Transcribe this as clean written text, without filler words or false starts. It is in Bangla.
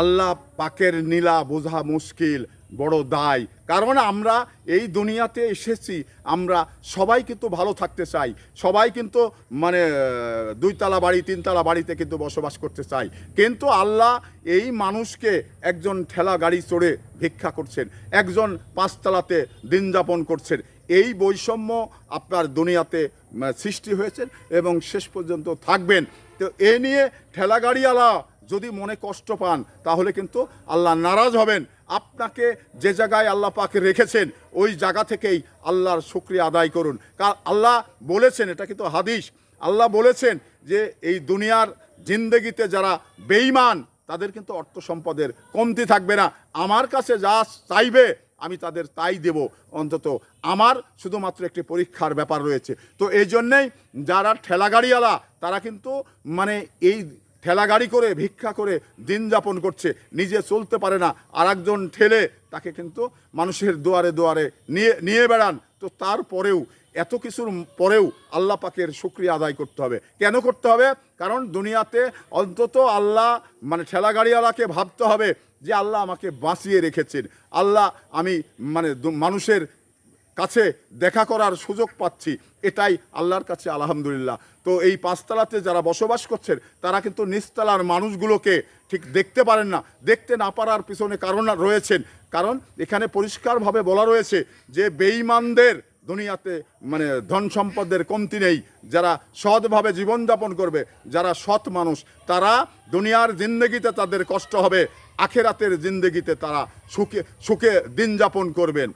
আল্লাহ পাকের নীলা বোঝা মুশকিল, বড় দায়। কারণ আমরা এই দুনিয়াতে এসেছি, আমরা সবাই কিন্তু ভালো থাকতে চাই, সবাই কিন্তু মানে দুইতলা বাড়ি তিনতলা বাড়িতে কিন্তু বসবাস করতে চাই। কিন্তু আল্লাহ এই মানুষকে একজন ঠেলা গাড়ি চড়ে ভিক্ষা করছেন, একজন পাঁচতলাতে দিন যাপন করছেন। এই বৈষম্য আপনার দুনিয়াতে সৃষ্টি হয়েছে এবং শেষ পর্যন্ত থাকবেন। তো এ নিয়ে ঠেলা গাড়িওয়ালা যদি মনে কষ্ট পান তাহলে কিন্তু আল্লাহ নারাজ হবেন। আপনাকে যে জায়গায় আল্লাহ পাকে রেখেছেন ওই জায়গা থেকেই আল্লাহর শুকরিয়া আদায় করুন। কারণ আল্লাহ বলেছেন, এটা কিন্তু হাদিস, আল্লাহ বলেছেন যে এই দুনিয়ার জিন্দেগিতে যারা বেঈমান তাদের কিন্তু অর্থ সম্পদের কমতি থাকবে না। আমার কাছে যা চাইবে আমি তাদের তাই দেব, অন্তত আমার শুধুমাত্র একটি পরীক্ষার ব্যাপার রয়েছে। তো এই জন্যেই যারা ঠেলাগাড়িওয়ালা তারা কিন্তু মানে এই ঠেলাগাড়ি করে ভিক্ষা করে দিন যাপন করছে, নিজে চলতে পারে না, আর একজন ঠেলে তাকে কিন্তু মানুষের দুয়ারে দুয়ারে নিয়ে বেড়ান। তো তারপরেও এত কিছুর পরেও আল্লাহ পাকের শুকরিয়া আদায় করতে হবে। কেন করতে হবে? কারণ দুনিয়াতে অন্তত আল্লাহ মানে ঠেলাগাড়িওয়ালাকে ভাবতে হবে যে আল্লাহ আমাকে বাঁচিয়ে রেখেছেন, আল্লাহ আমি মানে মানুষের কাছে দেখা করার সুযোগ পাচ্ছি, এটাই আল্লাহর কাছে আলহামদুলিল্লাহ। তো এই পাঁচতলাতে যারা বসবাস করছেন তারা কিন্তু নিচতলার মানুষগুলোকে ঠিক দেখতে পারেন না। দেখতে না পারার পিছনে কারণ রয়েছেন, কারণ এখানে পরিষ্কারভাবে বলা রয়েছে যে বেঈমানদের দুনিয়াতে মানে ধন সম্পদের কমতি নেই। যারা সৎভাবে জীবনযাপন করবে, যারা সৎ মানুষ, তারা দুনিয়ার জিন্দেগিতে তাদের কষ্ট হবে, আখেরাতের জিন্দেগিতে তারা সুখে সুখে দিন যাপন করবেন।